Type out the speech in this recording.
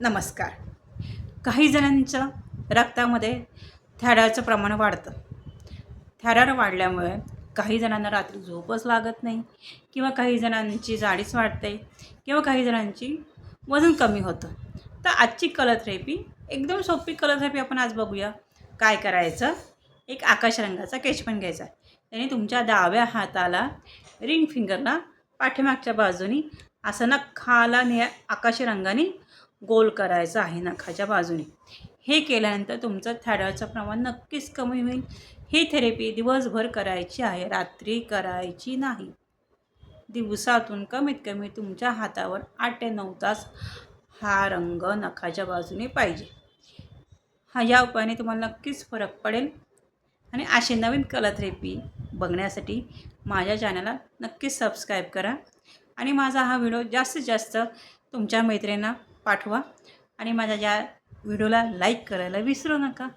नमस्कार. काही जणांचं रक्तामध्ये थायरॉईडचं प्रमाण वाढतं. थायरॉईड वाढल्यामुळे काही जणांना रात्री झोपच लागत नाही किंवा काही जणांची जाडीच वाढते किंवा काही जणांची वजन कमी होतं. तर आजची कलर थेरपी एकदम सोपी कलर थेरपी आपण आज बघूया. काय करायचं, एक आकाश रंगाचा केशपेन घ्यायचा. त्याने तुमच्या डाव्या हाताला रिंग फिंगरला पाठीमागच्या बाजूनी असं नखाला आकाशी रंगाने गोल करायचं आहे नखाच्या बाजूने. हे केल्यानंतर तुमचं थायरॉईडचं प्रमाण नक्कीच कमी होईल. ही थेरपी दिवसभर करायची आहे, रात्री करायची नाही. दिवसातून कमीत कमी तुमच्या हातावर 8 ते 9 तास हा रंग नखाच्या बाजूने पाहिजे. या उपायाने तुम्हाला नक्कीच फरक पडेल. आणि असे नवीन कलर थेरपी बघण्यासाठी माझ्या चॅनलला नक्कीच सबस्क्राईब करा आणि माझा हा व्हिडिओ जास्तीत जास्त तुमच्या मैत्रिणींना पाठवा आणि माझ्या या व्हिडिओला लाईक करायला विसरू नका.